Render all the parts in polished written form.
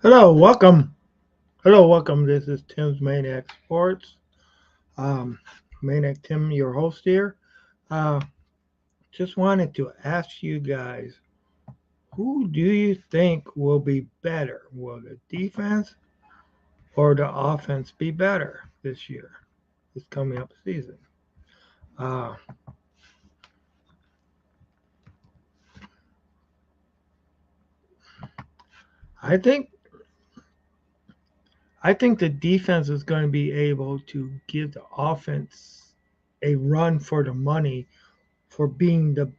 Hello, welcome. Hello, welcome. This is Tim's Maniac Sports. Um, Maniac Tim, your host here. Uh, just wanted to ask you guys, who do you think will be better? Will the defense or the offense be better this year, this coming up season? Uh, I think I think the defense is going to be able to give the offense a run for the money for being the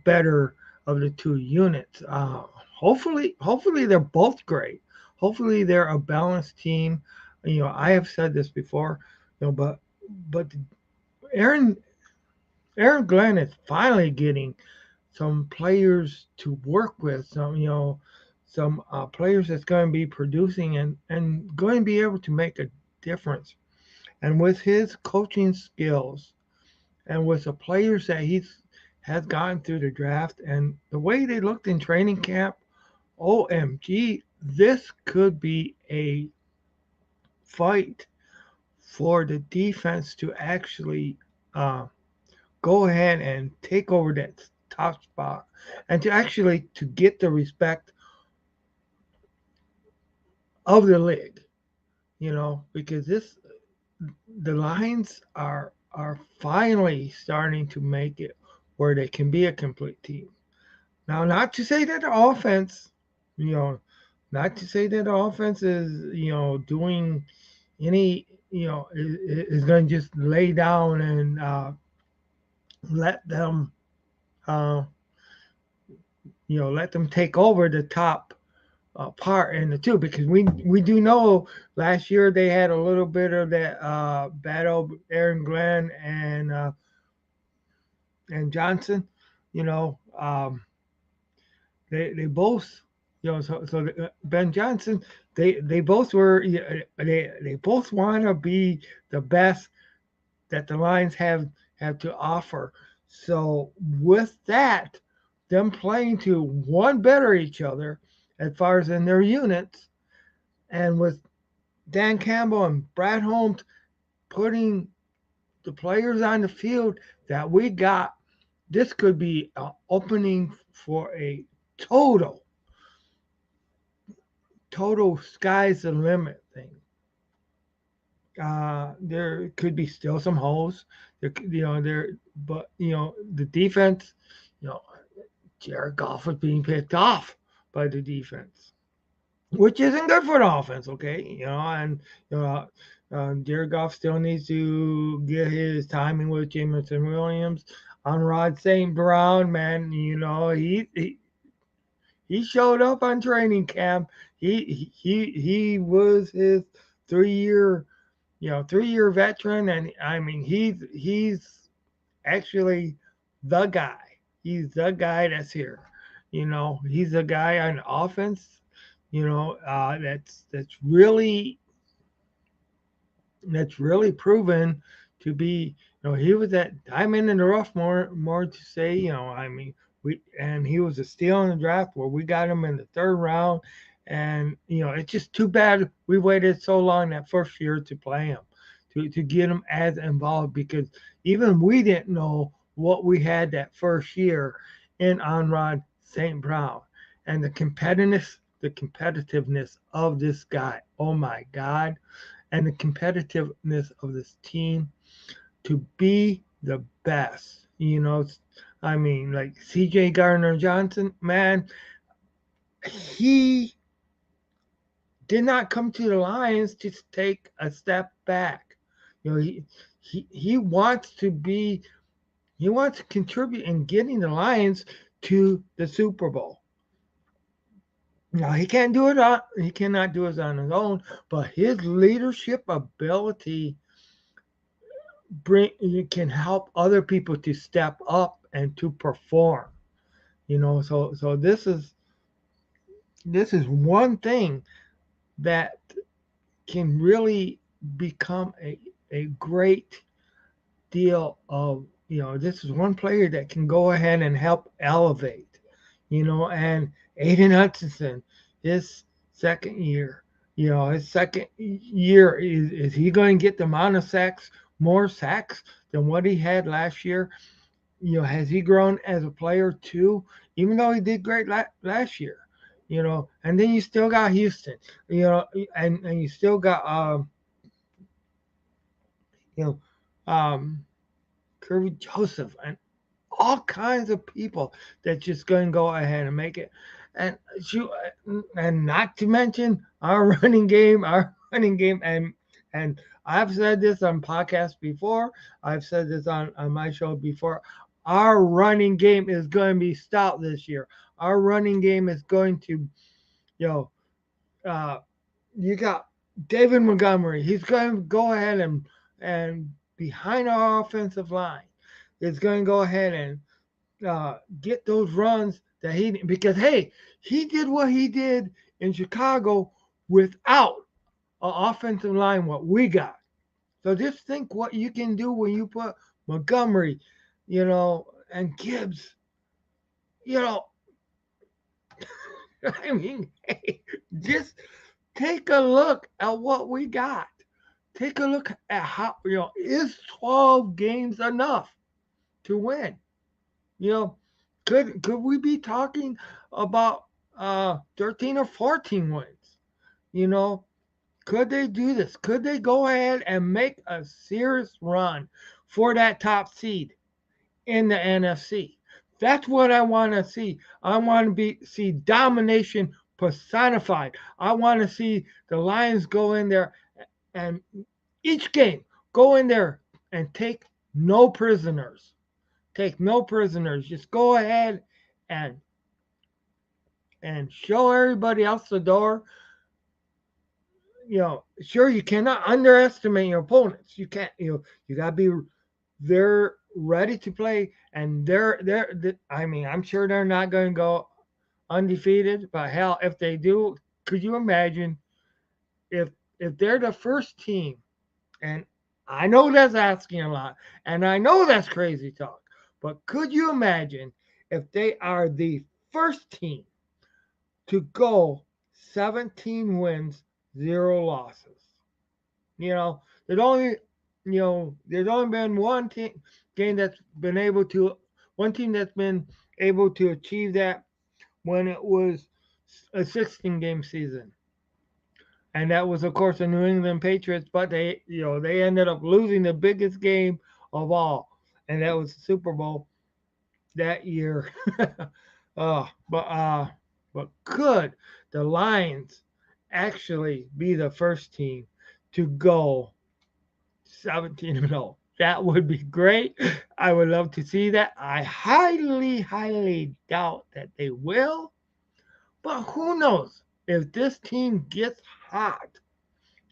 better of the two units. Hopefully they're both great. Hopefully they're a balanced team. I have said this before, but Aaron Aaron Glenn is finally getting some players to work with. Some players that's going to be producing and going to be able to make a difference. And with his coaching skills and with the players that he's has gone through the draft and the way they looked in training camp, OMG, this could be a fight for the defense to actually uh, go ahead and take over that top spot and to actually to get the respect of the league. Because this the Lions are finally starting to make it where they can be a complete team. Now, not to say that the offense, you know, not to say that the offense is, doing any, is going to just lay down and let them, uh, let them take over the top part in the two because we do know last year they had a little bit of that battle, Aaron Glenn and Johnson, you know. They both Ben Johnson they both were they both want to be the best that the Lions have to offer. So with that, them playing to one better each other as far as in their units, and with Dan Campbell and Brad Holmes putting the players on the field that we got, this could be an opening for a total sky's the limit thing. There could be still some holes. But the defense, you know, Jared Goff is being picked off by the defense, which isn't good for the offense. Okay, and you know, Jared Goff still needs to get his timing with Jameson Williams. On Rod St. Brown, man, he showed up on training camp. He was his 3 year 3 year veteran, and I mean he's actually the guy. He's the guy that's here. He's the guy on offense. That's really proven to be. He was that diamond in the rough. More to say. I mean, he was a steal in the draft where we got him in the third round, and it's just too bad we waited so long that first year to play him, to get him as involved because even we didn't know what we had that first year in Onrod St. Brown and the competitiveness of this guy. Oh my God, and the competitiveness of this team to be the best. I mean, like CJ Gardner Johnson, man, he did not come to the Lions to take a step back. He wants to be, he wants to contribute in getting the Lions to the Super Bowl. Now he cannot do it on his own, but his leadership ability bring can help other people to step up and to perform. So this is one thing that can really become a great deal of, this is one player that can go ahead and help elevate, and Aiden Hutchinson, his second year. His second year, is he going to get the amount of sacks, more sacks than what he had last year? Has he grown as a player too? Even though he did great last year, and then you still got Houston, you know, and you still got you know, Kirby Joseph and all kinds of people that just going to go ahead and make it. And and not to mention our running game, and I've said this on podcasts before. I've said this on my show before. Our running game is going to be stout this year. Our running game is going to, you know, uh, you got David Montgomery. He's going to go ahead and behind our offensive line is going to go ahead and get those runs that he, because hey, he did what he did in Chicago without an offensive line what we got. So just think what you can do when you put Montgomery, and Gibbs. You know, I mean, hey, just take a look at what we got. Take a look at how, is 12 games enough to win? You know, could we be talking about 13 or 14 wins? You know, could they do this? Could they go ahead and make a serious run for that top seed in the NFC? That's what I want to see. I want to see domination personified. I want to see the Lions go in there and each game go in there and take no prisoners. Take no prisoners. Just go ahead and show everybody else the door. Sure, you cannot underestimate your opponents. You can't. You gotta be. They're ready to play, and I mean, I'm sure they're not going to go undefeated. But hell, if they do, could you imagine if they're the first team? And I know that's asking a lot, and I know that's crazy talk. But could you imagine if they are the first team to go 17 wins, 0 losses? There's only there's only been game that's been able to one team that's been able to achieve that when it was a 16 game season. And that was of course the New England Patriots, but they ended up losing the biggest game of all, and that was the Super Bowl that year. uh, but uh, but could the Lions actually be the first team to go 17-0? That would be great. I would love to see that. I highly, highly doubt that they will. But who knows? If this team gets hot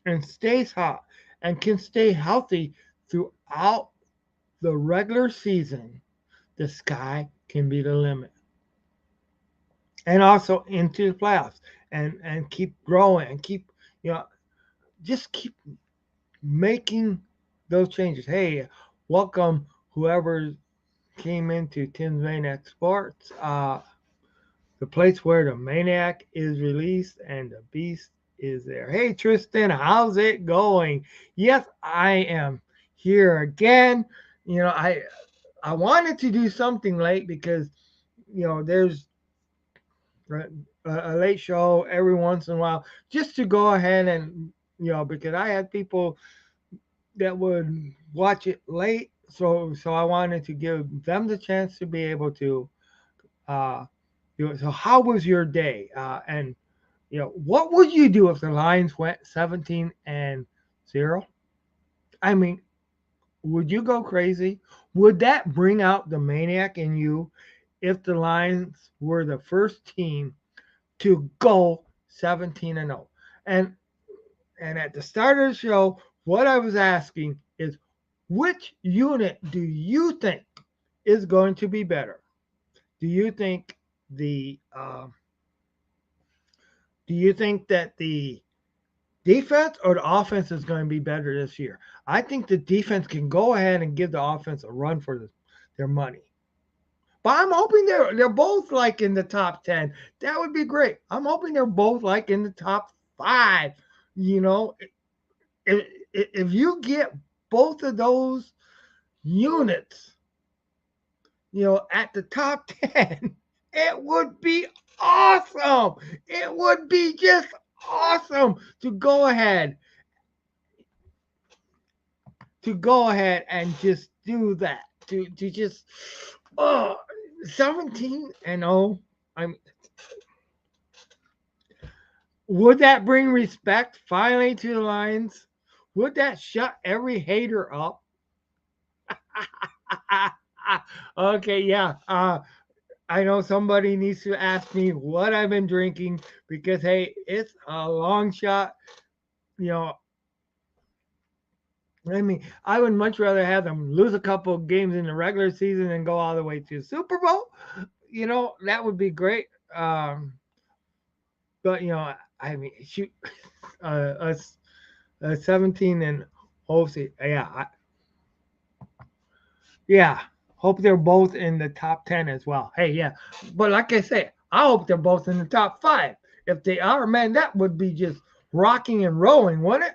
and stays hot and can stay healthy throughout the regular season, the sky can be the limit. And also into the playoffs and keep growing and keep, you know, just keep making those changes. Hey, welcome whoever came into Tim's Maniac Sports, the place where the Maniac is released and the Beast is there. Hey, Tristan, how's it going? Yes, I am here again. I wanted to do something late because there's a late show every once in a while just to go ahead and because I had people that would watch it late, so I wanted to give them the chance to be able to so how was your day, and what would you do if the Lions went 17-0? I mean, would you go crazy? Would that bring out the maniac in you if the Lions were the first team to go 17-0? And at the start of the show, what I was asking is, which unit do you think is going to be better? Do you think the do you think that the defense or the offense is going to be better this year? I think the defense can go ahead and give the offense a run for their money. But I'm hoping they're both like in the top 10. That would be great. I'm hoping they're both like in the top 5. You know, if, if you get both of those units, at the top 10, it would be awesome. It would be just awesome to go ahead and just do that. To just oh 17-0. I'm Would that bring respect finally to the Lions? Would that shut every hater up? Okay, yeah. I know somebody needs to ask me what I've been drinking because hey, it's a long shot. You know, I would much rather have them lose a couple of games in the regular season and go all the way to the Super Bowl. That would be great. But shoot, us 17 and hopefully, yeah. Hope they're both in the top 10 as well. Hey, yeah. But like I say, I hope they're both in the top 5. If they are, man, that would be just rocking and rolling, wouldn't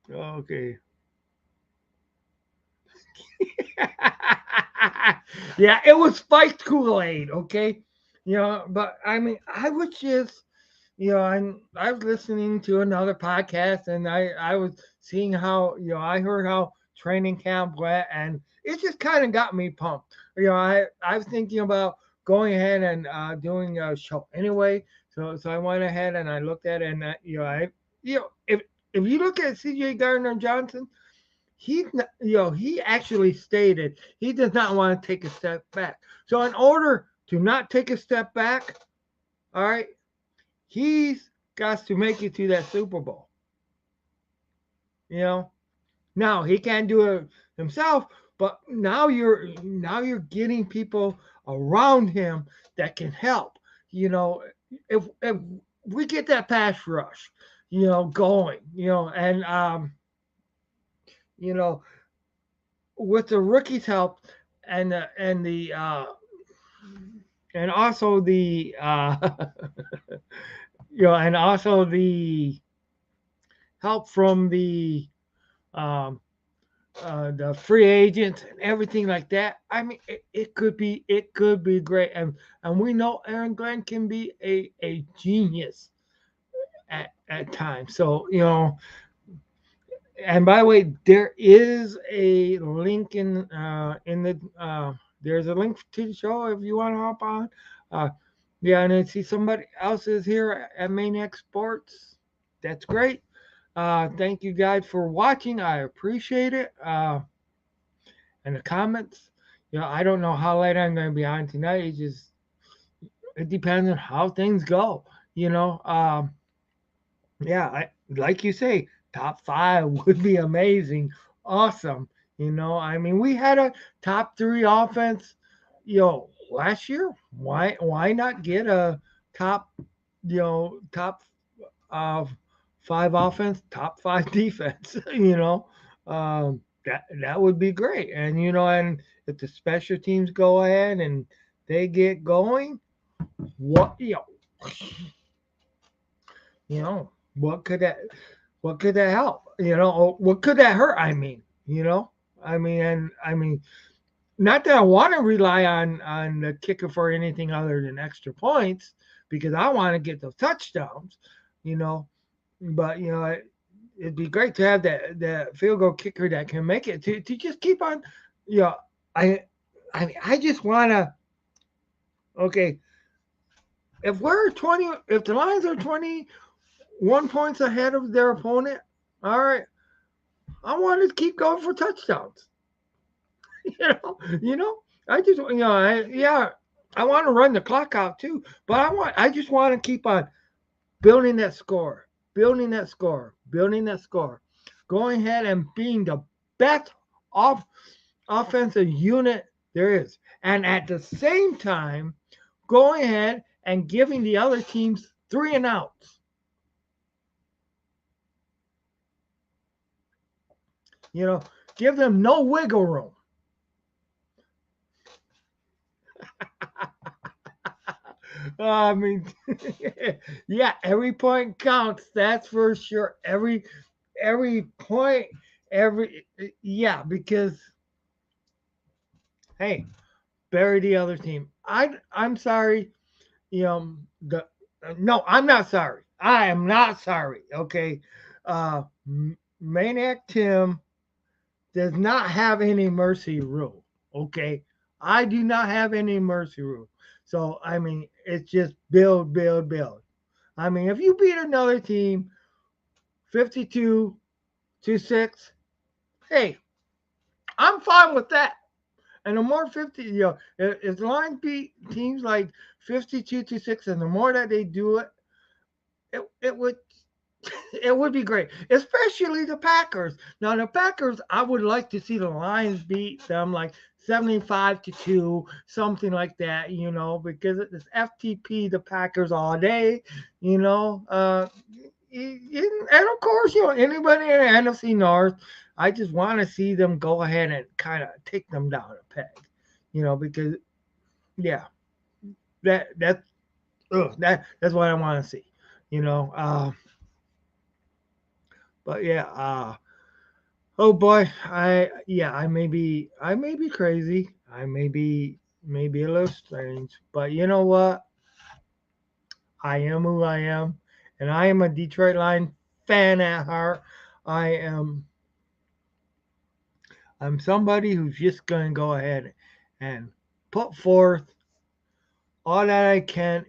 it? Okay. Yeah, it was spiked Kool-Aid, okay? But I was just, I was listening to another podcast and I was seeing how, I heard how training camp went and it just kind of got me pumped. I was thinking about going ahead and doing a show anyway. So I went ahead and I looked at it and, if you look at CJ Gardner Johnson, he actually stated he does not want to take a step back. So in order to not take a step back, all right, he's got to make it to that Super Bowl. You know, now he can't do it himself, but now you're getting people around him that can help. If we get that pass rush, going, and you know, with the rookies' help and also the and also the help from um, the free agents and everything like that. It could be great, and we know Aaron Glenn can be a genius at times. So and by the way, there is a link in the there's a link to the show if you want to hop on. Uh, yeah, and I see somebody else is here at Maniac Sports. That's great. Thank you guys for watching. I appreciate it. And the comments. I don't know how late I'm going to be on tonight. It depends on how things go. You know, yeah, like you say, top 5 would be amazing, awesome. We had a top 3 offense, last year. Why not get a top, top uh, 5 offense, top 5 defense? That would be great. And if the special teams go ahead and they get going, what you know what could that help? Or what could that hurt? And not that I want to rely on the kicker for anything other than extra points because I want to get those touchdowns, you know. But it'd be great to have that field goal kicker that can make it to just keep on. You know, I I just want to. Okay, if the Lions are 21 points ahead of their opponent, all right, I want to keep going for touchdowns. You know, I just, I want to run the clock out too, but I just want to keep on building that score, building that score, building that score, going ahead and being the best off offensive unit there is, and at the same time, going ahead and giving the other teams 3 and outs. You know, Give them no wiggle room. I mean, yeah, every point counts. That's for sure. Every point, every yeah, because hey, bury the other team. I'm sorry. You know the no, I'm not sorry. I am not sorry. Okay, Maniac Tim does not have any mercy rule. Okay, I do not have any mercy rule. So I mean, it's just build, build, build. I mean, if you beat another team 52 to 6, hey, I'm fine with that. And the more 50, if the Lions beat teams like 52 to 6, and the more that they do it, it would it would be great, especially the Packers. Now the Packers, I would like to see the Lions beat them like 75-2, something like that, because it's FTP the Packers all day, you know. And of course, anybody in the NFC North, I just want to see them go ahead and kind of take them down a peg, because yeah, that that's what I want to see, you know. But yeah, oh boy, I may be crazy. I may be a little strange, but you know what? I am who I am, and I am a Detroit Lion fan at heart. I am I'm somebody who's just going to go ahead and put forth all that I can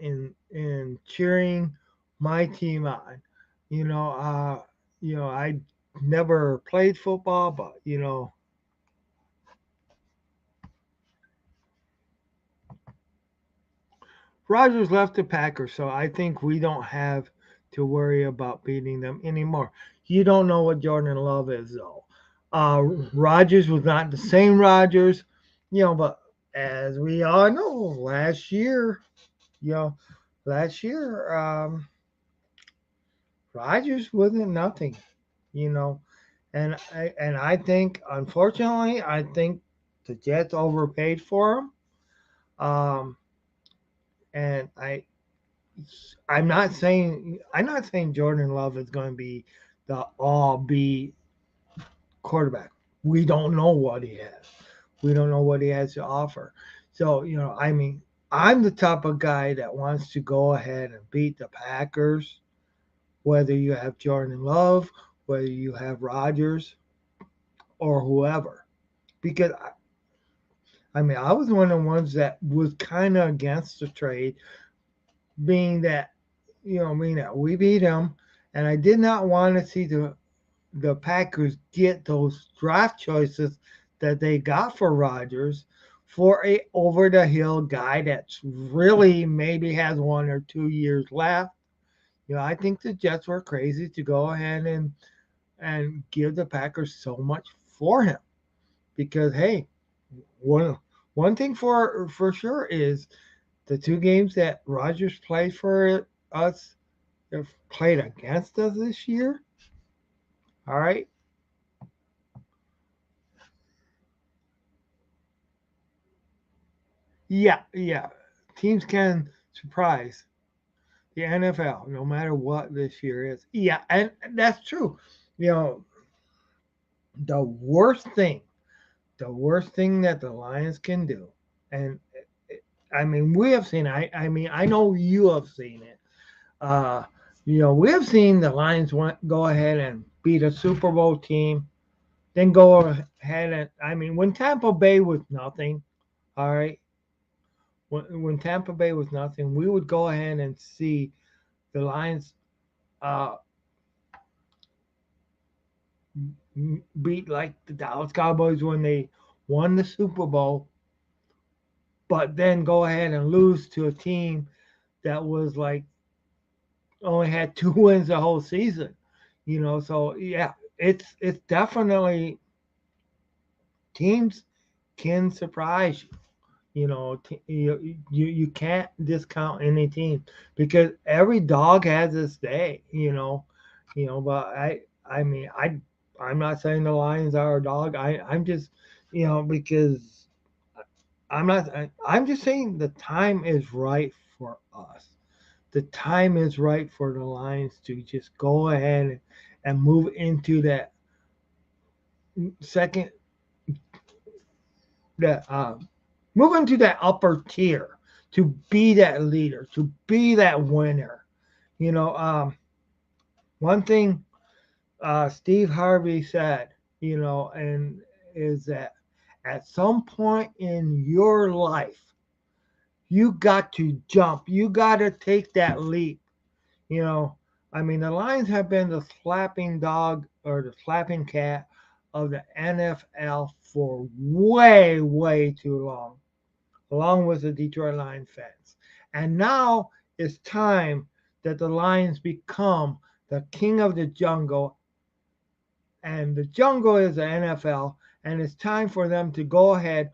in cheering my team on. You know, I never played football, but Rogers left the Packers, so I think we don't have to worry about beating them anymore. You don't know what Jordan Love is, though. Rogers was not the same Rogers, but as we all know, you know, last year, Rogers wasn't nothing, you know, and I think, unfortunately, I think the Jets overpaid for him. Um, and I'm not saying Jordan Love is going to be the all be quarterback. We don't know what he has. We don't know what he has to offer. So, I mean, I'm the type of guy that wants to go ahead and beat the Packers, whether you have Jordan Love, whether you have Rodgers or whoever. Because I mean, I was one of the ones that was kind of against the trade, being that being that we beat them, and I did not want to see the Packers get those draft choices that they got for Rodgers for a over the hill guy that's really maybe has 1 or 2 years left. I think the Jets were crazy to go ahead and give the Packers so much for him, because hey, one thing for sure is the two games that Rodgers played for us, played against us this year. All right. Yeah, yeah. Teams can surprise the NFL no matter what this year is. Yeah, and that's true. You know, the worst thing, the worst thing that the Lions can do, and I mean, we have seen. I mean, I know you have seen it. Uh, we have seen the Lions go ahead and beat a Super Bowl team, then go ahead and I mean, when Tampa Bay was nothing, all right, when Tampa Bay was nothing, we would go ahead and see the Lions uh, beat like the Dallas Cowboys when they won the Super Bowl, but then go ahead and lose to a team that was like only had 2 wins the whole season. So yeah, it's definitely teams can surprise you. You can't discount any team, because every dog has its day. But I mean, I'm not saying the Lions are a dog. I'm just, because I'm not. I'm just saying the time is right for us. The time is right for the Lions to just go ahead and move into that second, that move into that upper tier, to be that leader, to be that winner. You know, one thing Steve Harvey said, and is that at some point in your life, you got to jump. You got to take that leap. You know, I mean, the Lions have been the slapping dog or the slapping cat of the NFL for way, way too long, along with the Detroit Lions fans. And now it's time that the Lions become the king of the jungle, and the jungle is the NFL, and it's time for them to go ahead,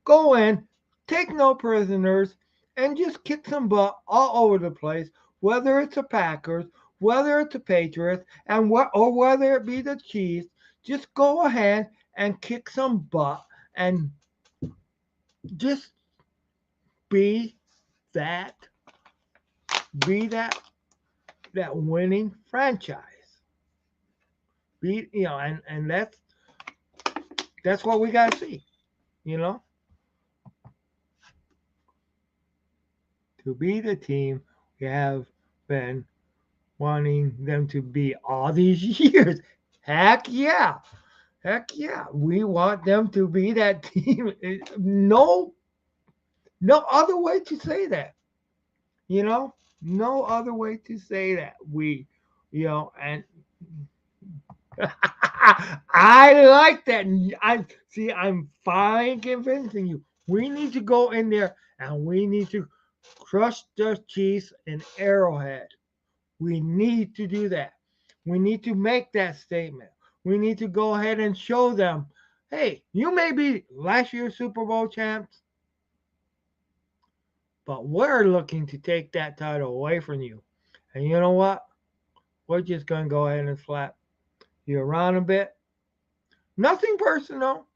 go in, take no prisoners, and just kick some butt all over the place, whether it's the Packers, whether it's the Patriots, or whether it be the Chiefs. Just go ahead and kick some butt and just be that be that winning franchise. And that's what we gotta see, you know. To be the team we have been wanting them to be all these years. Heck yeah. Heck yeah. We want them to be that team. No other way to say that. You know? No other way to say that. And I like that. I'm fine convincing you. We need to go in there and we need to crush the Chiefs in Arrowhead. We need to do that. We need to make that statement. We need to go ahead and show them, hey, you may be last year's Super Bowl champs, but we're looking to take that title away from you. And you know what? We're just going to go ahead and slap you around a bit. Nothing personal.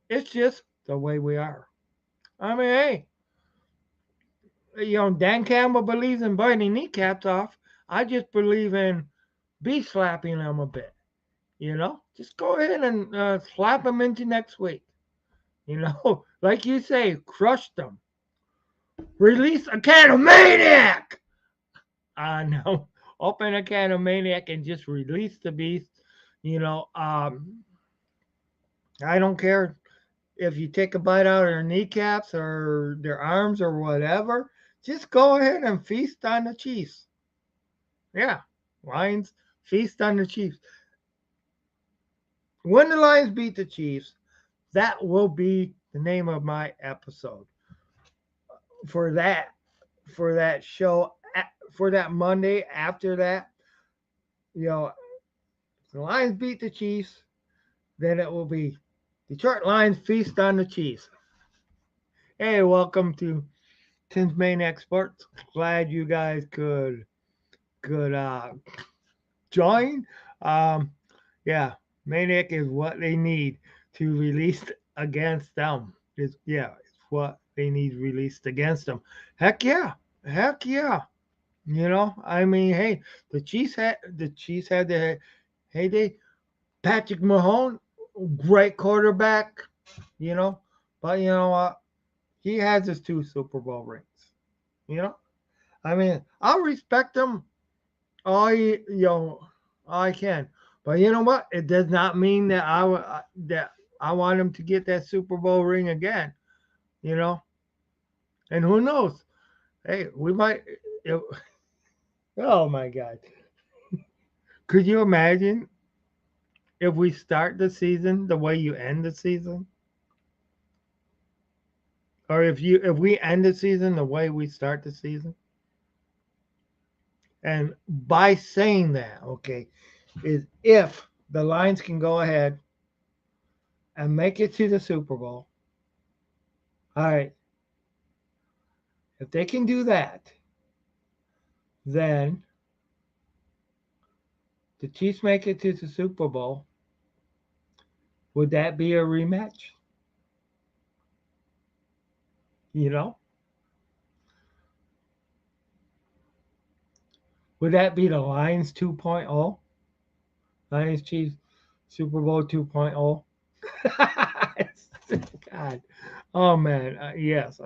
It's just the way we are. I mean, hey, Dan Campbell believes in biting kneecaps off. I just believe in slapping them a bit. Just go ahead and slap them into next week. Like you say, crush them. Release a can of Maniac. No, open a can of Maniac and just release the beast. I don't care if you take a bite out of their kneecaps or their arms or whatever. Just go ahead and feast on the Chiefs. Yeah, Lions feast on the Chiefs. When the Lions beat the Chiefs, that will be the name of my episode for that show, for that Monday after that. If the Lions beat the Chiefs, then it will be Detroit Lions feast on the Chiefs. Hey, welcome to Tim's Maniac Sports. Glad you guys could join. Yeah, Maniac is what they need to release against them. It's what they need released against them. Heck yeah, heck yeah. I mean, hey, the Chiefs had their heyday. Patrick Mahone, great quarterback. You know, but you know what? He has his 2 Super Bowl rings. You know, I mean, I'll respect him all all I can. But you know what? It does not mean that I want him to get that Super Bowl ring again. You know, and who knows? Hey, we might. It, oh my God! Could you imagine if we start the season the way you end the season, or if we end the season the way we start the season? And by saying that, okay, is if the Lions can go ahead and make it to the Super Bowl. All right, if they can do that, then the Chiefs make it to the Super Bowl, would that be a rematch? You know, would that be the Lions 2.0? Lions Chiefs Super Bowl 2.0? God. Oh man, yes.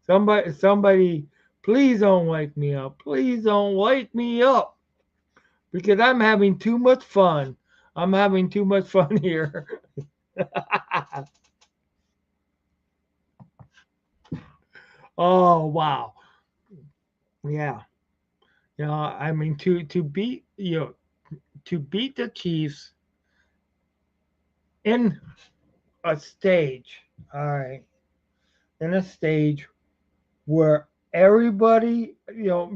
Somebody, please don't wake me up. Please don't wake me up because I'm having too much fun. I'm having too much fun here. Oh wow, yeah. I mean to beat to beat the Chiefs in a stage. All right, in a stage where everybody,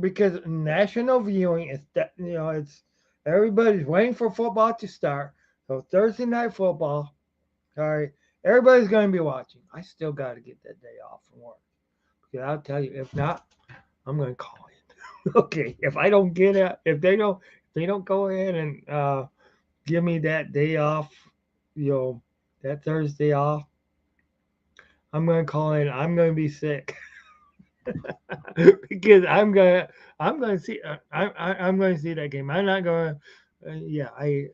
because national viewing is that it's everybody's waiting for football to start. So Thursday night football, all right, everybody's going to be watching. I still got to get that day off from work because I'll tell you, if not, I'm going to call it. Okay, if I don't get it, if they don't go ahead and give me that day off, you know, that Thursday off, I'm going to call in. I'm going to be sick. Because I'm gonna see I'm going to see that game. I'm not going. Yeah, I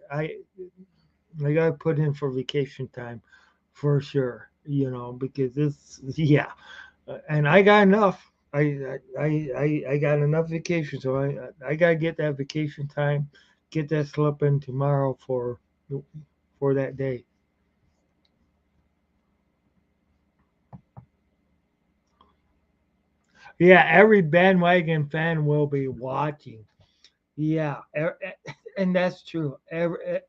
got to put in for vacation time for sure. Because this yeah, and I got enough. I got enough vacation, so I got to get that vacation time, get that slip in tomorrow for that day. Yeah, every bandwagon fan will be watching. Yeah, and that's true.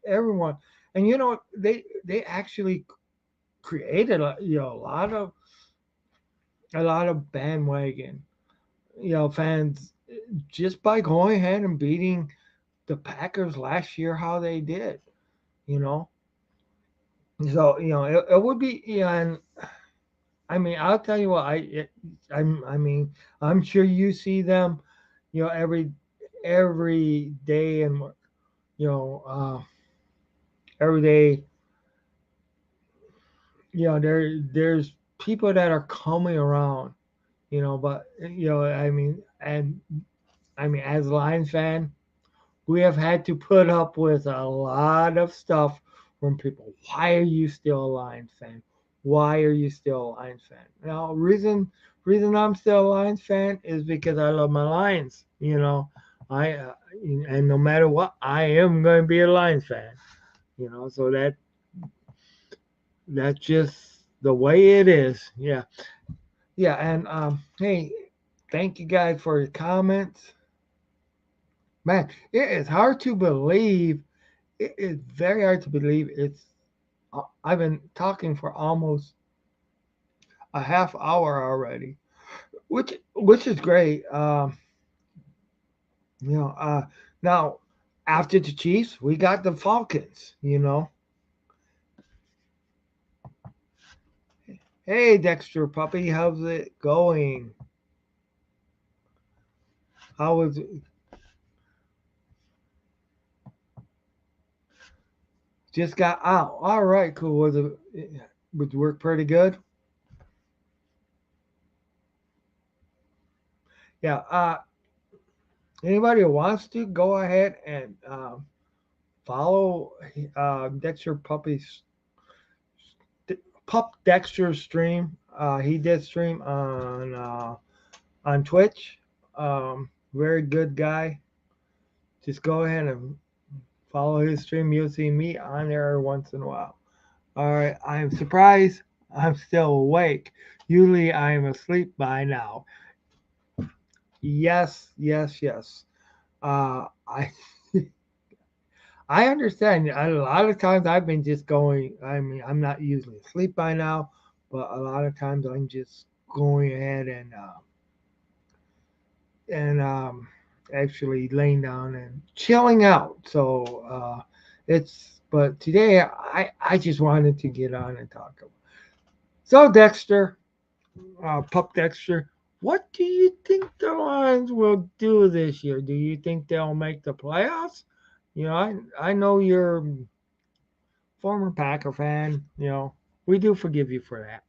Everyone, and they actually created a lot of bandwagon fans just by going ahead and beating the Packers last year. How they did, you know. So it would be and I mean I'll tell you what I mean I'm sure you see them, every day and you know every day there's people that are coming around, but I mean as a Lions fan, we have had to put up with a lot of stuff from people. Why are you still a Lions fan? Why are you still a Lions fan? Now, reason I'm still a Lions fan is because I love my Lions. I and no matter what, I am going to be a Lions fan. So that's just the way it is. Yeah, yeah. And hey, thank you guys for your comments. Man, it is hard to believe. It is very hard to believe. I've been talking for almost a half hour already, which is great. You know, uh, Now after the Chiefs, we got the Falcons. Hey Dexter puppy, how's it going? How was it? Just got out. All right, cool. Was work pretty good? Yeah. Anybody who wants to go ahead and follow Dexter Puppy's Pup Dexter stream. He did stream on Twitch. Very good guy. Just go ahead and follow his stream. You'll see me on there once in a while. All right. I'm surprised I'm still awake. Usually I am asleep by now. Yes, yes, yes. I I understand. A lot of times I've been just going. I mean, I'm not usually asleep by now, but a lot of times I'm just going ahead and actually laying down and chilling out. So but today I just wanted to get on and talk about. So Dexter, Pup Dexter, what do you think the Lions will do this year? Do you think they'll make the playoffs? I know you're a former Packer fan. We do forgive you for that.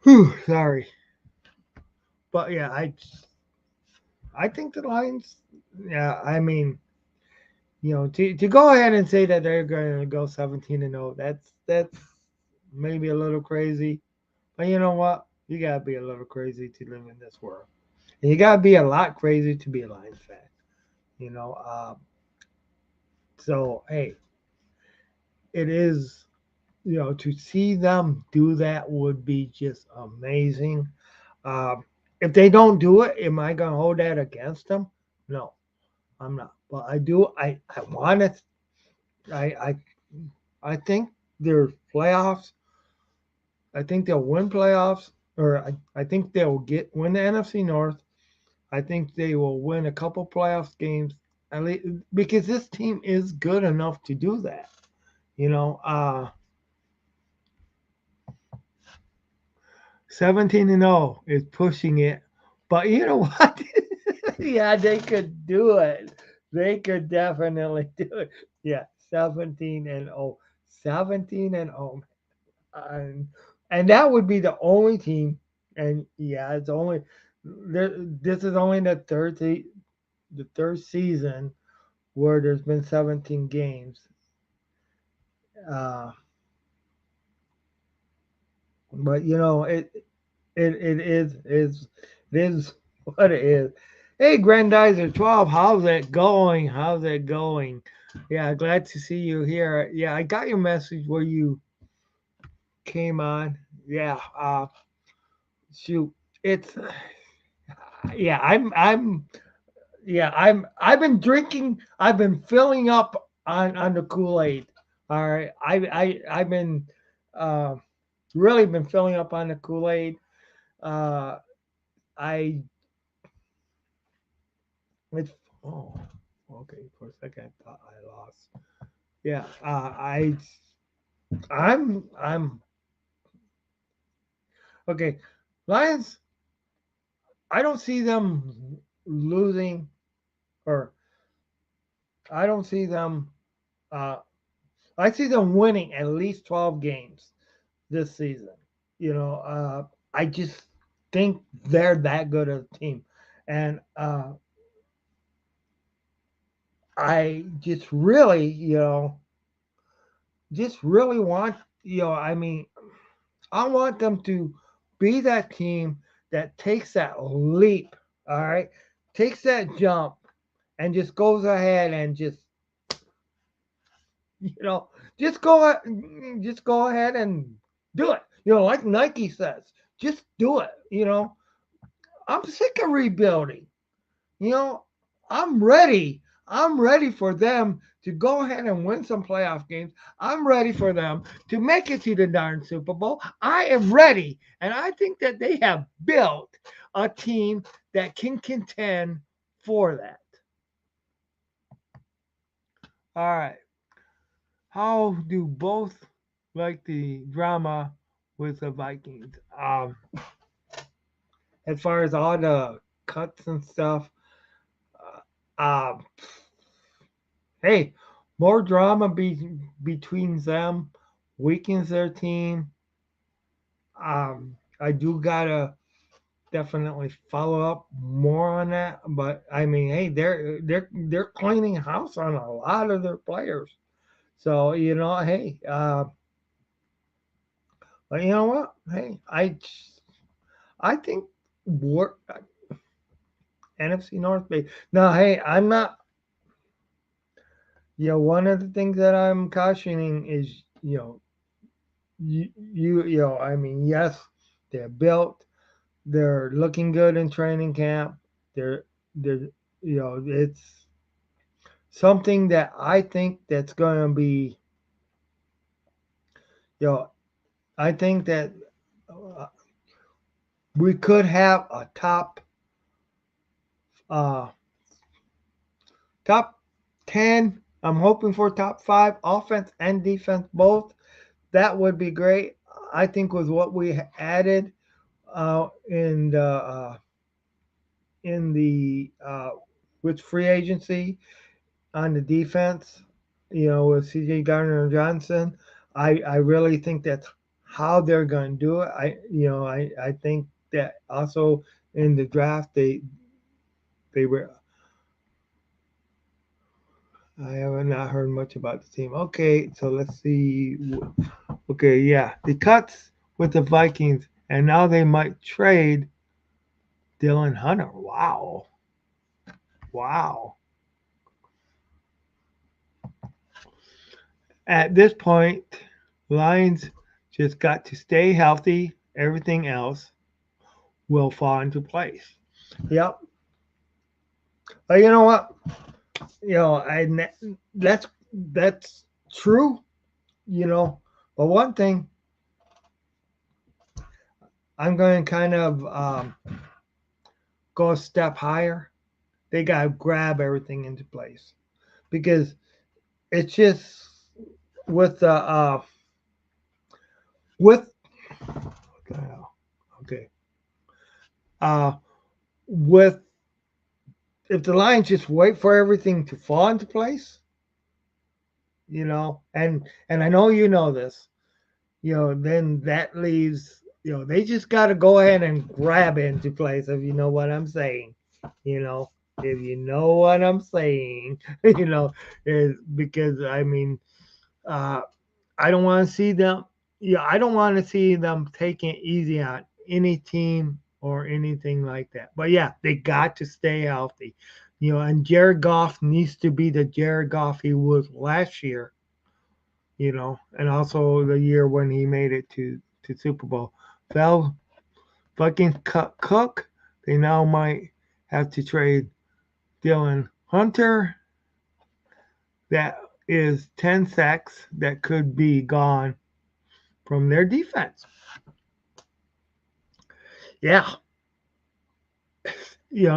Whew, sorry, but yeah, I think the Lions. Yeah, I mean, to go ahead and say that they're going to go 17-0, that's maybe a little crazy. But you know what? You gotta be a little crazy to live in this world, and you gotta be a lot crazy to be a Lions fan. You know, so hey, it is. To see them do that would be just amazing. Um, if they don't do it, am I gonna hold that against them? No, I'm not. But I do. I want to. I I I think their playoffs. I think they'll win playoffs, or I think they'll win the NFC North. I think they will win a couple playoffs games, at least, because this team is good enough to do that. You know, 17-0 is pushing it, but you know what? Yeah, they could do it. They could definitely do it. Yeah, 17-0, 17-0, and that would be the only team. And yeah, it's only this is only the third season where there's been 17 games. Uh, but it is what it is. Hey, Grandizer 12, how's it going? How's it going? Yeah, glad to see you here. Yeah, I got your message where you came on. Yeah, shoot, it's yeah, I've been drinking. I've been filling up on the Kool Aid. All right, I've been uh, really been filling up on the Kool Aid. Uh, I it's oh okay, for a second I thought I lost. Yeah, I'm okay. Lions. I don't see them losing, or I don't see them. Uh, I see them winning at least 12 games this season. I just think they're that good of a team, and I just really want I mean, I want them to be that team that takes that leap. All right, takes that jump and just goes ahead and you know just go ahead and do it. Like Nike says, just do it. I'm sick of rebuilding. You know, I'm ready. I'm ready for them to go ahead and win some playoff games. I'm ready for them to make it to the darn Super Bowl. I am ready. And I think that they have built a team that can contend for that. All right. How do both like the drama with the Vikings? As far as all the cuts and stuff, um, hey, more drama between them weakens their team. I do gotta definitely follow up more on that, but I mean, hey, they're cleaning house on a lot of their players. So hey, but you know what? Hey, I think we're NFC North Bay. Now, hey, I'm not. One of the things that I'm cautioning is I mean, yes, they're built, they're looking good in training camp. They're it's something that I think that's going to be, you know, I think that uh, we could have a uh, top 10. I'm hoping for top 5 offense and defense both. that would be great. I think with what we added in the with free agency on the defense, with C.J. Gardner Johnson, I really think that's how they're going to do it. I think that also in the draft they were. I have not heard much about the team. Okay, so let's see. Okay, yeah, the cuts with the Vikings, and now they might trade Dylan Hunter. Wow, wow. At this point, Lions just got to stay healthy. Everything else will fall into place. Yep. But you know what? That's true. You know, but one thing I'm going to kind of go a step higher. They got to grab everything into place because it's just with the with okay uh with if the Lions just wait for everything to fall into place, and I know you know this, then that leaves, they just got to go ahead and grab it into place, if you know what I'm saying, you know, if you know what I'm saying, is because I mean, uh, I don't want to see them. Yeah, I don't want to see them taking it easy on any team or anything like that. But yeah, they got to stay healthy. And Jared Goff needs to be the Jared Goff he was last year. And also the year when he made it to Super Bowl. Fell fucking cut Cook. They now might have to trade Dylan Hunter. That is 10 sacks that could be gone from their defense. Yeah,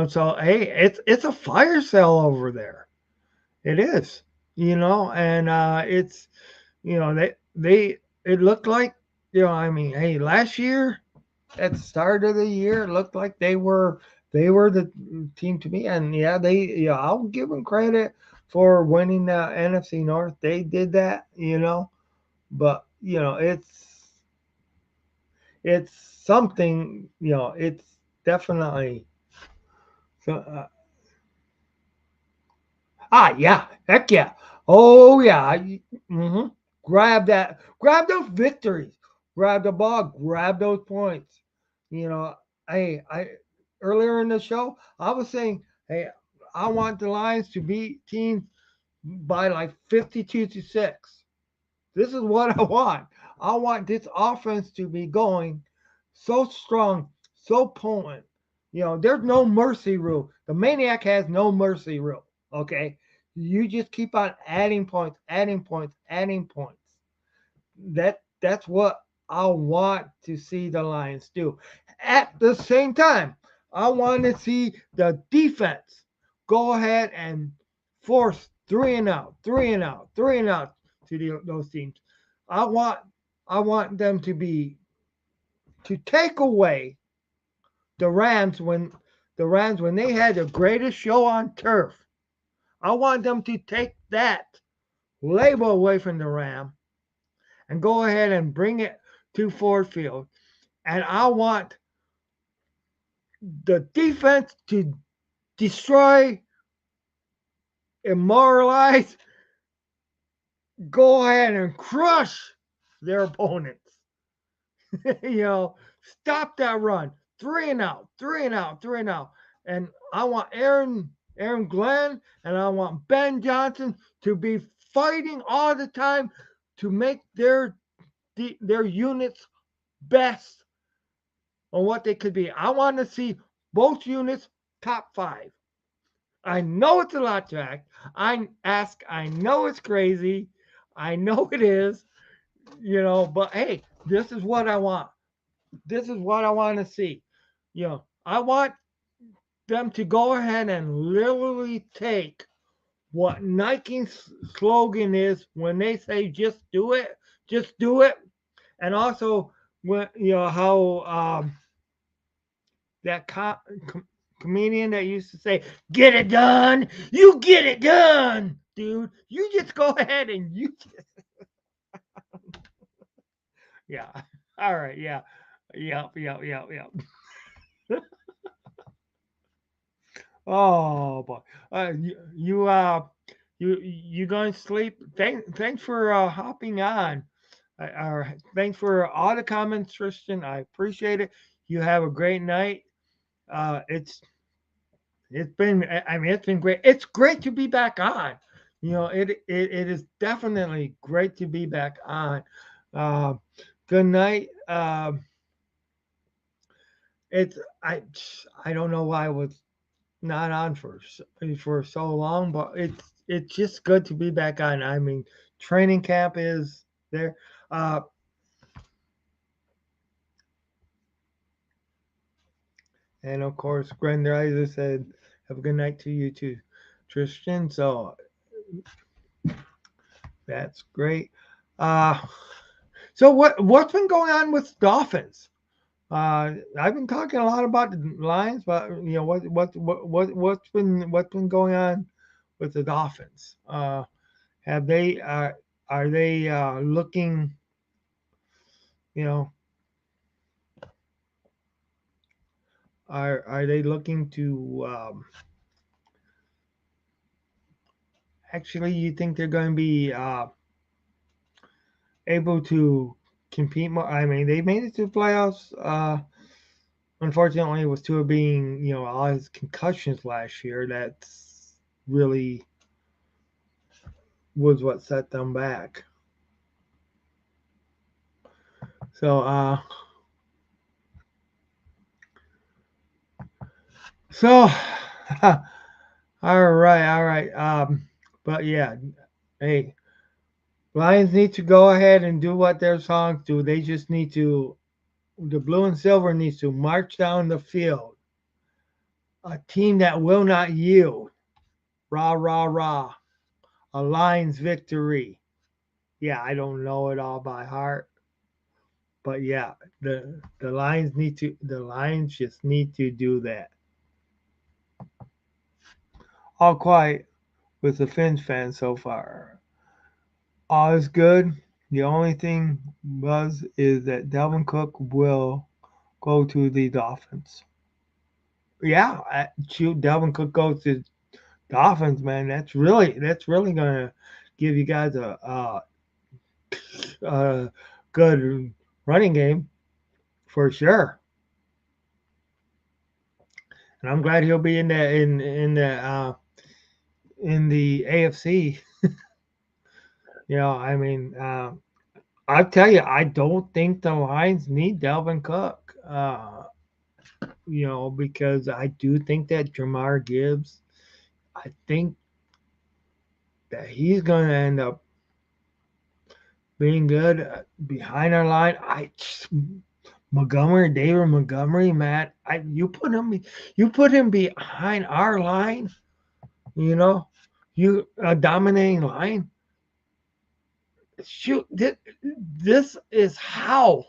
so hey, it's a fire sale over there. It is, and it's they it looked like, I mean, hey, last year at the start of the year, it looked like they were the team to be, and yeah, I'll give them credit for winning the NFC North. They did that, but it's something, it's definitely so. Yeah, heck yeah. Oh yeah. Mm-hmm. Grab those victories, grab the ball, grab those points. You know, I earlier in the show I was saying, hey, I want the Lions to beat teams by like 52-6. This is what I want. I want this offense to be going so strong, so potent. There's no mercy rule. The Maniac has no mercy rule. Okay. You just keep on adding points, adding points, adding points. That's what I want to see the Lions do. At the same time, I want to see the defense go ahead and force three and out, three and out, three and out to those teams. I want I want them to take away the Rams when they had the greatest show on turf. I want them to take that label away from the Ram and go ahead and bring it to Ford Field. And I want the defense to destroy, immoralize, go ahead and crush their opponents. you know, Stop that run. Three and out, three and out, three and out. And I want Aaron Glenn, and I want Ben Johnson to be fighting all the time to make their units best on what they could be. I want to see both units top five. I know it's a lot to ask. I know it's crazy. I know it is, but hey, this is what I want. This is what I want to see. I want them to go ahead and literally take what Nike's slogan is when they say just do it. And also, when how that comedian that used to say, "Get it done, you get it done, dude. You just go ahead and you just yeah." All right, yeah, yep. Oh boy, you going to sleep? Thanks for hopping on. Thanks for all the comments, Tristan. I appreciate it. You have a great night. It's been, I mean, it's been great. It's great to be back on. It is definitely great to be back on. Uh, Good night. It's I don't know why I was not on for so long, but it's just good to be back on. I mean, training camp is there. Uh, and of course, Grendizer said, "Have a good night to you too, Tristan." So that's great. Uh, so what's been going on with Dolphins? I've been talking a lot about the Lions, but what's been going on with the Dolphins? Have they are they looking, you know are they looking to actually, you think they're going to be able to compete more? I mean, they made it to the playoffs. Unfortunately, with Tua being, all his concussions last year, that's really was what set them back. So, so, all right. But yeah, hey, Lions need to go ahead and do what their songs do. They just need to, the blue and silver needs to march down the field. A team that will not yield. Rah, rah, rah. A Lions victory. Yeah, I don't know it all by heart. But yeah, the Lions just need to do that. All quiet with the Finns fans so far. All is good. The only thing was is that Delvin Cook will go to the Dolphins. Yeah, shoot, Delvin Cook goes to Dolphins, man. That's really gonna give you guys a good running game for sure. And I'm glad he'll be in the AFC. I mean, I tell you, I don't think the Lions need Delvin Cook. Because I do think that Jamar Gibbs, I think that he's going to end up being good behind our line. David Montgomery, Matt, you put him behind our line. You know, you a dominating line. Shoot, this is how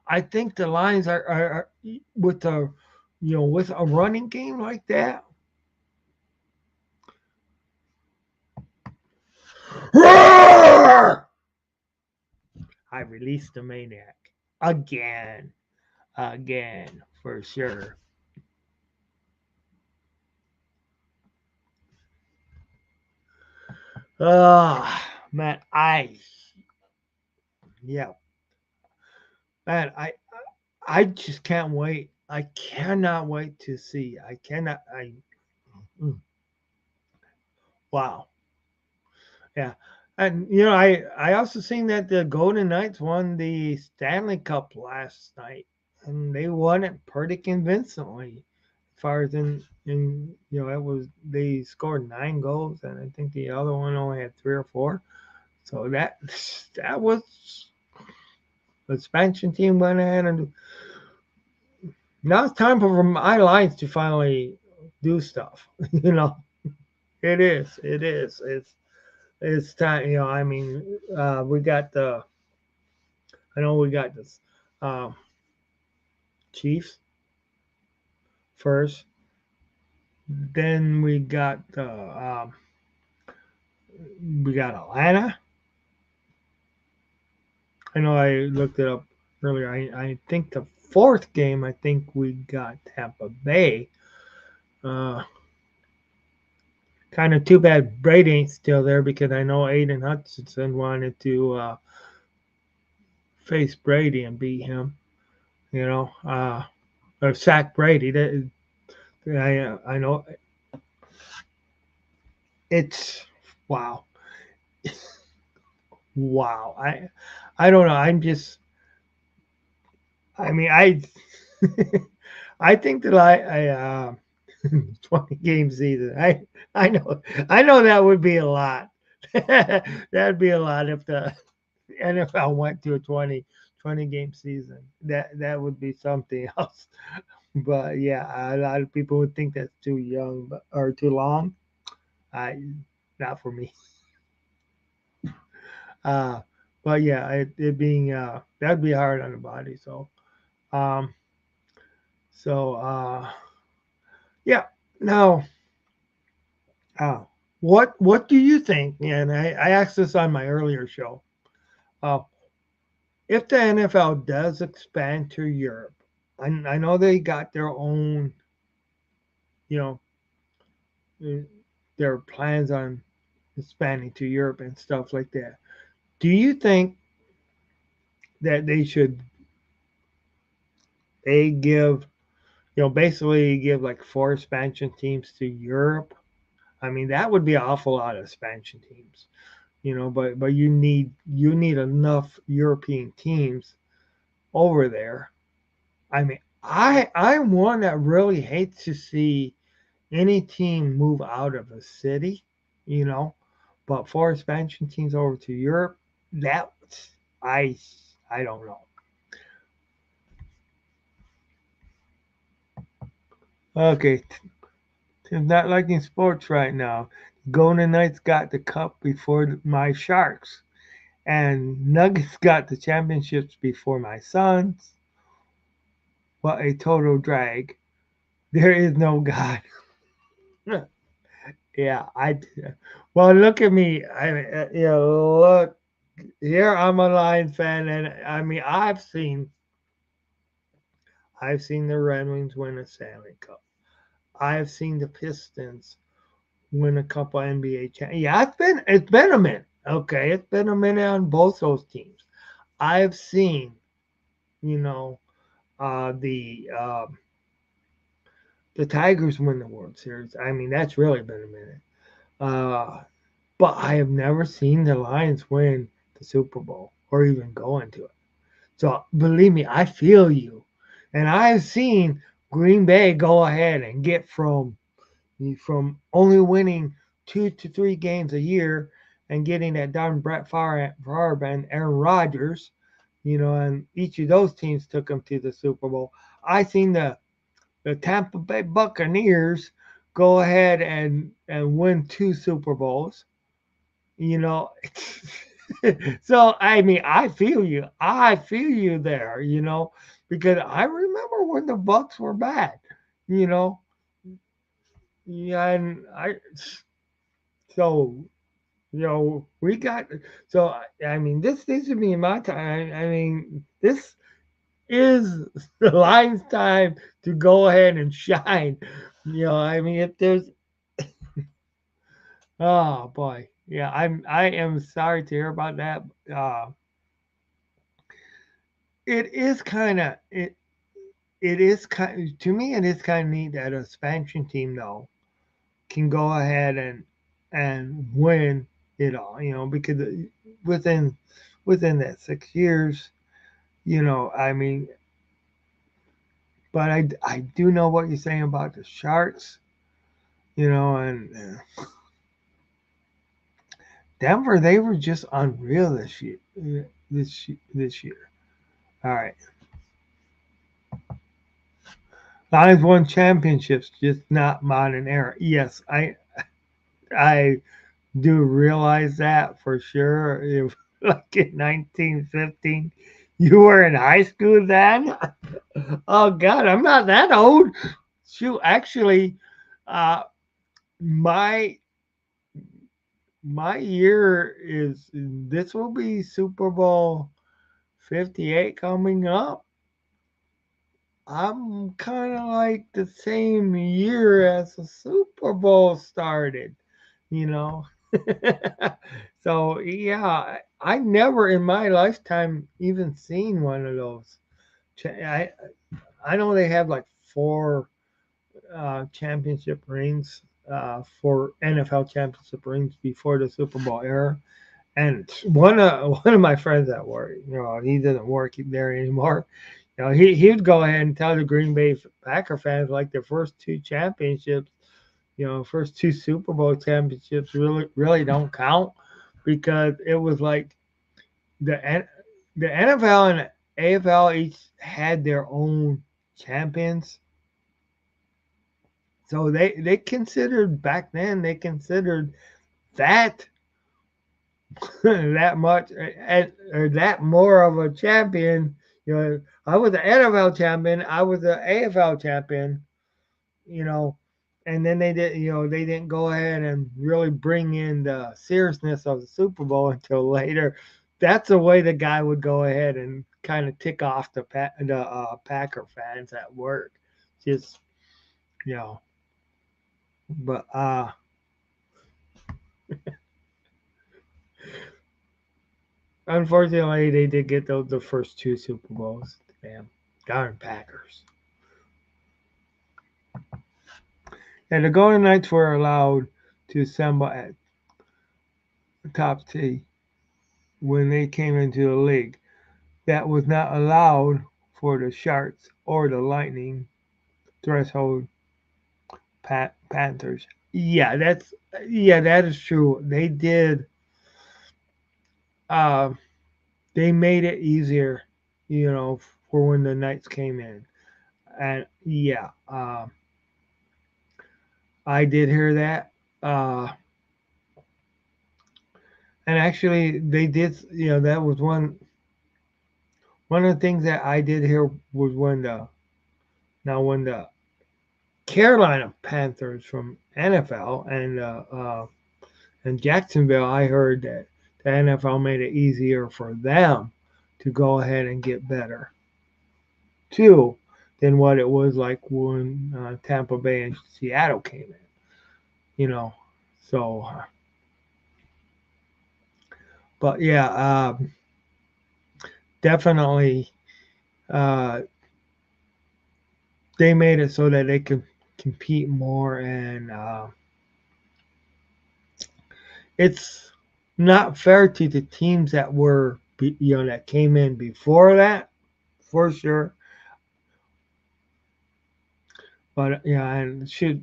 I think the Lions are with a running game like that. Roar! I released the Maniac again for sure. Man, yeah, man, I just can't wait. I cannot wait to see. I cannot. Mm, wow. Yeah. And I also seen that the Golden Knights won the Stanley Cup last night, and they won it pretty convincingly. As far as it was, they scored 9 goals, and I think the other one only had 3 or 4. So that was the expansion team went ahead, and now it's time for my Lions to finally do stuff. It is. It is. It's time. I mean, we got the I know we got this uh, Chiefs first. Then we got Atlanta. I know I looked it up earlier. I think the fourth game, I think we got Tampa Bay. Uh, Kind of too bad Brady ain't still there because I know Aiden Hutchinson wanted to face Brady and beat him. You know, or sack Brady. I know it's wow, wow. I don't know. I mean I think that I 20 game season. I know that would be a lot. That'd be a lot if the NFL went to a 20 game season. That would be something else. But yeah, a lot of people would think that's too young or too long. I Not for me. Uh, but yeah, it being that'd be hard on the body. Um, so yeah. Now, uh, what do you think? And I asked this on my earlier show. Uh, if the NFL does expand to Europe, I know they got their own, you know, uh, their plans on expanding to Europe and stuff like that. Do you think that they give, basically give like four expansion teams to Europe? I mean, that would be an awful lot of expansion teams, but you need enough European teams over there. I mean, I'm one that really hates to see any team move out of a city, you know, but for expansion teams over to Europe, that I I don't know. Okay, it's not liking sports right now. Golden Knights got the cup before my Sharks, and Nuggets got the championships before my Suns. What a total drag! There is no God. Yeah, well, look at me. Look here. I'm a Lions fan, and I mean, I've seen the Red Wings win a Stanley Cup. I've seen the Pistons win a couple NBA championships. Yeah, it's been a minute. Okay, it's been a minute on both those teams. I've seen, you know, the Tigers win the World Series. I mean, that's really been a minute. Uh, but I have never seen the Lions win the Super Bowl or even go into it. So believe me, I feel you. And I've seen Green Bay go ahead and get from only winning 2 to 3 games a year and getting that darn Brett Favre and Aaron Rodgers, and each of those teams took them to the Super Bowl. I seen the Tampa Bay Buccaneers go ahead and win 2 Super Bowls. You know, so I mean, I feel you. I feel you there. Because I remember when the Bucks were bad. You know, yeah, and so we got so I mean this needs to be in my time. I mean this is the Lions' time to go ahead and shine. I mean if there's oh boy, yeah, I am sorry to hear about that. It is kind of it is kind to me it is kind of neat that a expansion team though can go ahead and win it all. Because within within that 6 years, I mean, but I do know what you're saying about the Sharks, and Denver, they were just unreal this year. This year. All right, Lions won championships, just not modern era. Yes, I do realize that for sure. If like in 1915, You were in high school then? Oh God, I'm not that old. Shoot, actually, uh, my my year is this will be Super Bowl 58 coming up. I'm kind of like the same year as the Super Bowl started, you know. So yeah, I never in my lifetime even seen one of those. I know they have like four championship rings for NFL championship rings before the Super Bowl era. And one of my friends at work, he doesn't work there anymore. He'd go ahead and tell the Green Bay Packer fans like their first two championships, first two Super Bowl championships really don't count because it was like the the NFL and AFL each had their own champions. So they considered back then they considered that that much or that more of a champion. I was the NFL champion. I was the AFL champion. You know, and then they didn't go ahead and really bring in the seriousness of the Super Bowl until later. That's the way the guy would go ahead and kind of tick off the Packer fans at work. Just you know, but unfortunately, they did get the first two Super Bowls. Damn, darn Packers. And the Golden Knights were allowed to assemble at top tee when they came into the league. That was not allowed for the Sharks or the Lightning threshold Panthers. That is true. They did. Uh, they made it easier, for when the Knights came in, and I did hear that. And actually, they did. That was one of the things that I did hear was when the Carolina Panthers from NFL and Jacksonville, I heard that the NFL made it easier for them to go ahead and get better too than what it was like when Tampa Bay and Seattle came in. You know, so but yeah, definitely uh, they made it so that they could compete more, and it's not fair to the teams that that came in before that, for sure. But yeah, and should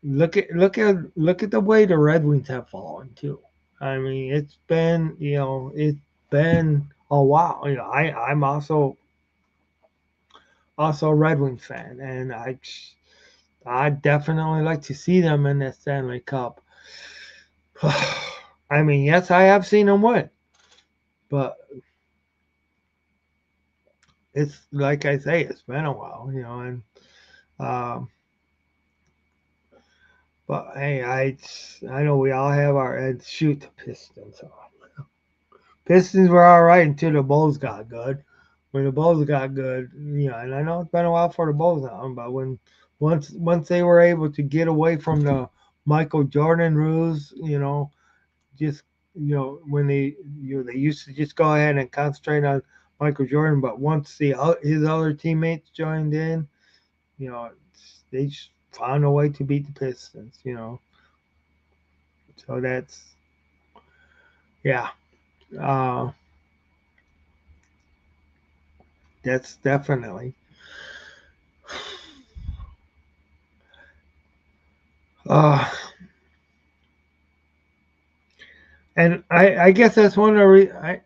look at the way the Red Wings have fallen too. I mean, it's been a while. I'm also a Red Wings fan, and I definitely like to see them in the Stanley Cup. I mean, yes, I have seen them win, but it's like I say, it's been a while, and um, but hey, I know we all have our and shoot the Pistons. Pistons were all right until the Bulls got good. When the Bulls got good, and I know it's been a while for the Bulls now, but once they were able to get away from the Michael Jordan rules, just when they used to just go ahead and concentrate on Michael Jordan, but once his other teammates joined in, they just found a way to beat the Pistons. So yeah, uh, that's definitely. Uh, and I guess that's one of the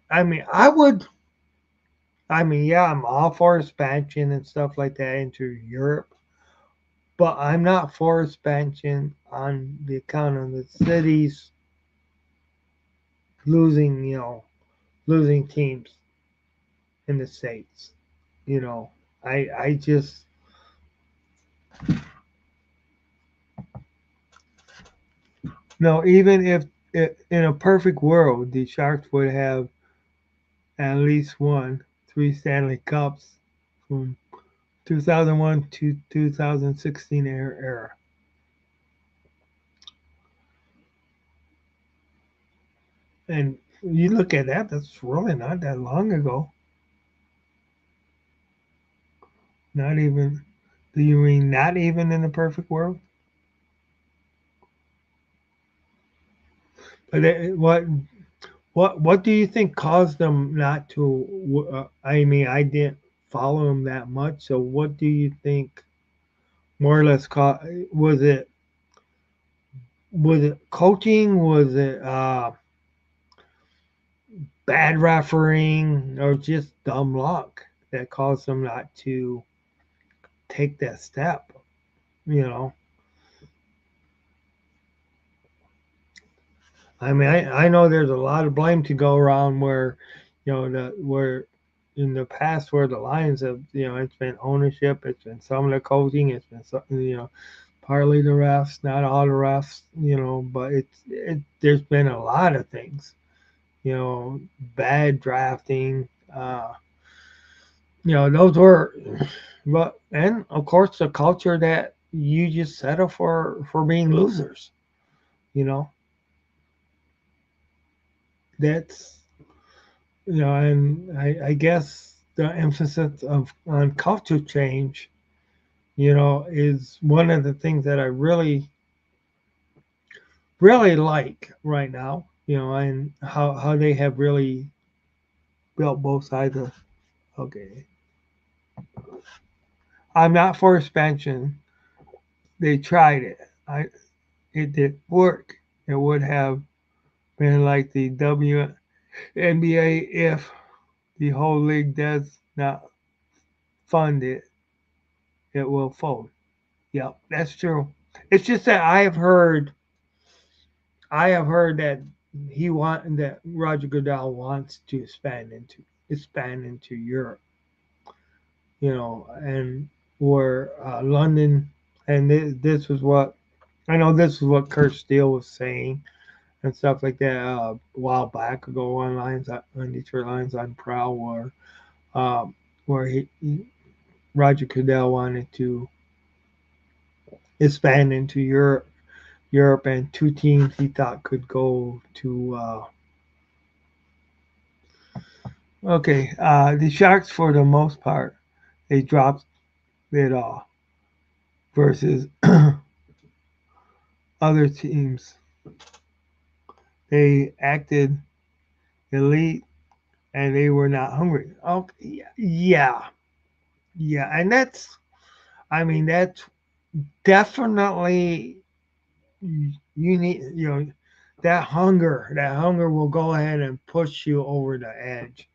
I mean yeah, I'm all for expansion and stuff like that into Europe, but I'm not for expansion on the account of the cities losing, losing teams. in the States. You know, I just no. Even if in a perfect world, the Sharks would have at least won 3 Stanley Cups from 2001 to 2016 era. And you look at that, that's really not that long ago. Not even, do you mean not even in the perfect world? But what do you think caused them not to? I mean, I didn't follow them that much. So what do you think more or less was it? Was it coaching? Was it bad refereeing, or just dumb luck that caused them not to take that step? You know, I mean, I know there's a lot of blame to go around where, where in the past where the Lions have, it's been ownership, it's been some of the coaching, it's been some, partly the refs, not all the refs, but there's been a lot of things, bad drafting, those were, but and of course the culture that you just settle for being losers, you know, that's and I guess the emphasis of on culture change, is one of the things that I really like right now, and how they have really built both sides of. Okay, I'm not for expansion. They tried it. It did work. It would have been like the WNBA if the whole league does not fund it, it will fold. Yep, that's true. It's just that I have heard that that Roger Goodell wants to expand into Europe, and where London, and this was what I know. This is what Kurt Steele was saying and stuff like that a while back ago on Detroit Lions on Prowl, where Roger Goodell wanted to expand into Europe, and two teams he thought could go to. The Sharks, for the most part, they dropped it all versus other teams. They acted elite and they were not hungry. Okay, yeah, yeah, and I mean, that's definitely you need, that hunger will go ahead and push you over the edge,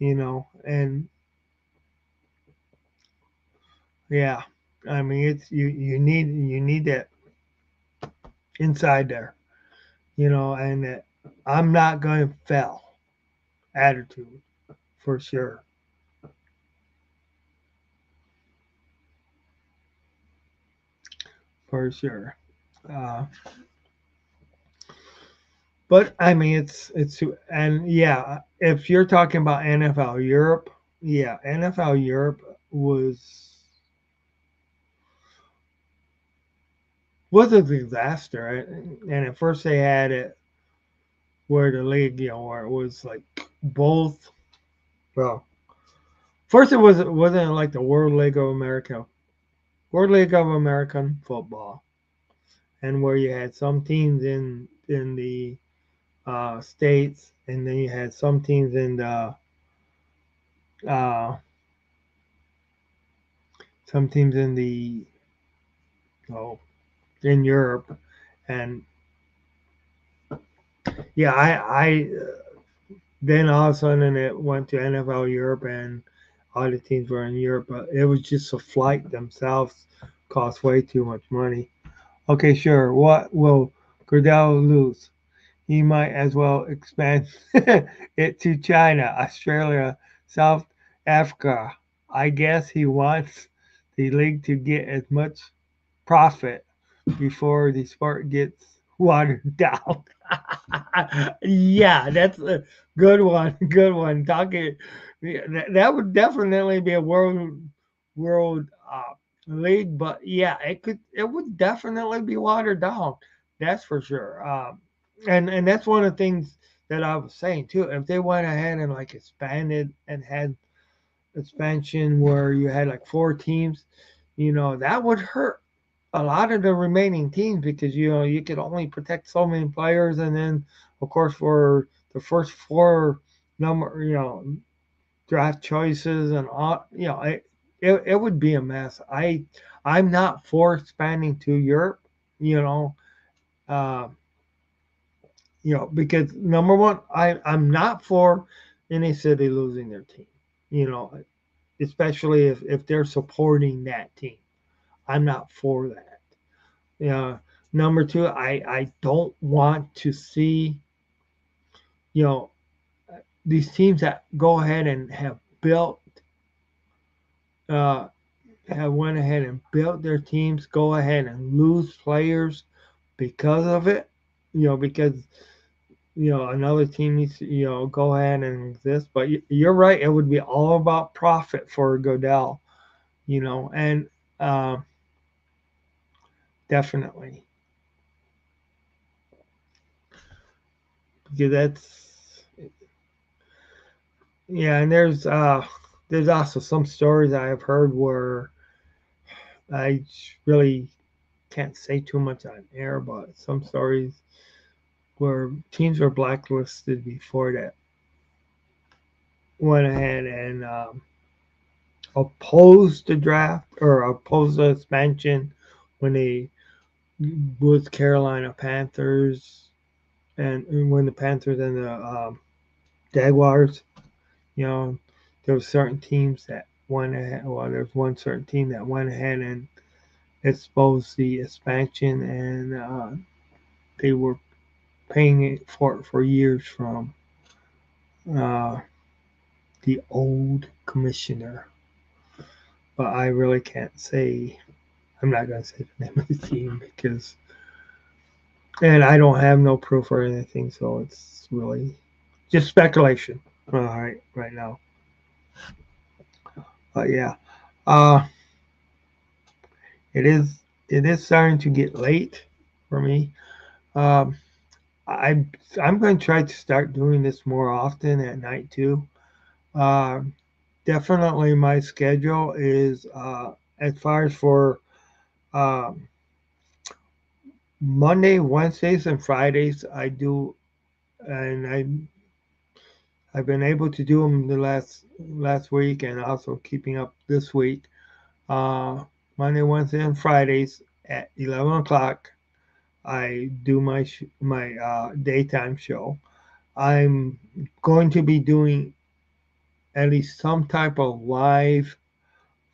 and yeah, I mean, it's you need that inside there, and that I'm not going to fail attitude for sure, for sure. Uh, but I mean, it's and yeah, if you're talking about NFL Europe, yeah, NFL Europe was a disaster, and at first they had it where the league, where it was like both. Well, first it wasn't like the World League of American Football, and where you had some teams in the states, and then you had some teams in the uh, some teams in the oh, in Europe, and yeah, I then all of a sudden it went to NFL Europe, and all the teams were in Europe, but it was just a flight themselves cost way too much money. Okay, sure. What will Goodell lose? He might as well expand it to China, Australia, South Africa. I guess he wants the league to get as much profit before the sport gets watered down. Yeah, that's a good one. Good one. Talking, yeah, that would definitely be a world league, but yeah, it would definitely be watered down. That's for sure. And that's one of the things that I was saying too. If they went ahead and like expanded and had expansion where you had like four teams, that would hurt a lot of the remaining teams because you could only protect so many players, and then of course for the first four number draft choices and all, it would be a mess. I'm not for expanding to Europe, you know, uh, because number one, I'm not for any city losing their team, you know, especially if they're supporting that team. I'm not for that. Yeah. Number two, I don't want to see, you know, these teams that go ahead and uh, have went ahead and built their teams, go ahead and lose players because of it. Because another team needs to go ahead and exist. But you're right; it would be all about profit for Godell. And uh, definitely because that's yeah. And there's also some stories I have heard where I really can't say too much on air, but some stories where teams were blacklisted before that went ahead and opposed the draft or opposed the expansion when they was Carolina Panthers and when the Panthers and the Jaguars, you know, there were certain teams that went ahead. Well, there's one certain team that went ahead and exposed the expansion, and they were paying it for years from uh, the old commissioner. But I really can't say. I'm not gonna say the name of the team because, and I don't have no proof or anything, so it's really just speculation. All right now. But yeah, uh, it is starting to get late for me. Um, I'm going to try to start doing this more often at night too. Uh, Definitely, my schedule is as far as for um, Monday, Wednesdays, and Fridays. I do, and I've been able to do them the last week, and also keeping up this week. Uh, Monday, Wednesday, and Fridays at 11 o'clock. I do my daytime show. I'm going to be doing at least some type of live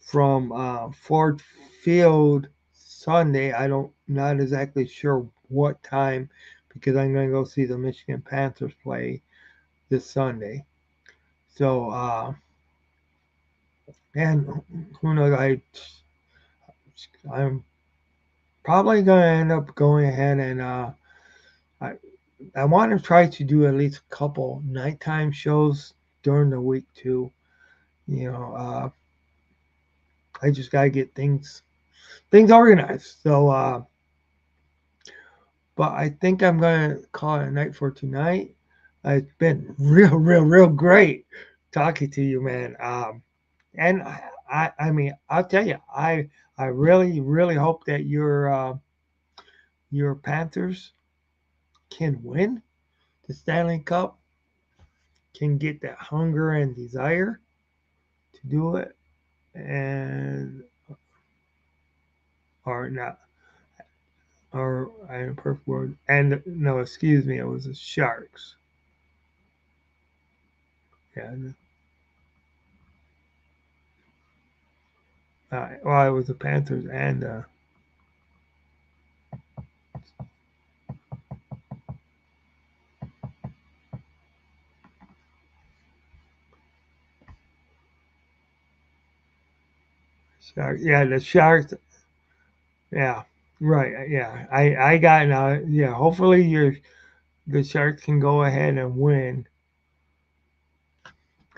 from Ford Field Sunday. I don't not exactly sure what time because I'm going to go see the Michigan Panthers play this Sunday. So and who knows? I'm probably going to end up going ahead and I I want to try to do at least a couple nighttime shows during the week too. You know, I just gotta get things organized. So, but I think I'm gonna call it a night for tonight. It's been real great talking to you, man. And I mean, I'll tell you, I really hope that your Panthers can win the Stanley Cup, can get that hunger and desire to do it, and or not, or I am perfect word. And no, excuse me, it was the Sharks. Yeah, well, it was the Panthers and Sharks. Yeah, the Sharks. Yeah, right. Yeah, I got it now. Yeah, hopefully the Sharks can go ahead and win,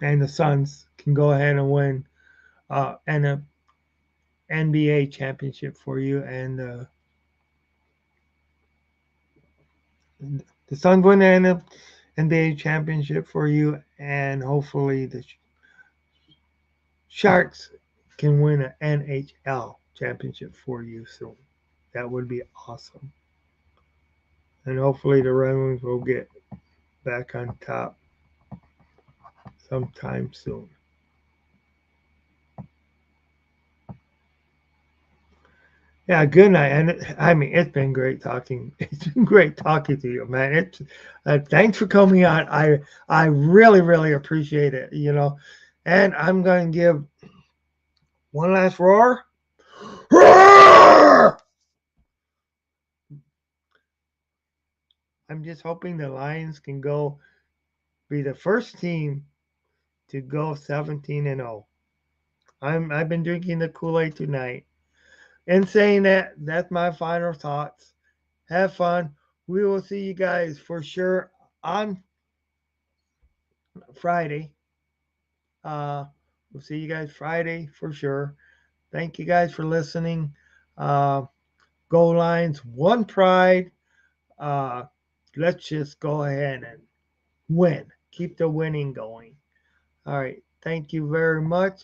and the Suns can go ahead and win, and a NBA championship for you, and the Suns win the NBA championship for you, and hopefully the Sharks can win an NHL championship for you soon. That would be awesome. And hopefully the Red Wings will get back on top sometime soon. Yeah, good night. And I mean, it's been great talking. It's been great talking to you, man. It's thanks for coming on. I really really appreciate it. And I'm going to give one last roar. Roar! I'm just hoping the Lions can go be the first team to go 17-0. I've been drinking the Kool-Aid tonight. In saying that, that's my final thoughts. Have fun. We will see you guys for sure on Friday. Uh, we'll see you guys Friday for sure. Thank you guys for listening. Uh, Go Lions, one pride. Uh, let's just go ahead and win. Keep the winning going. All right. Thank you very much.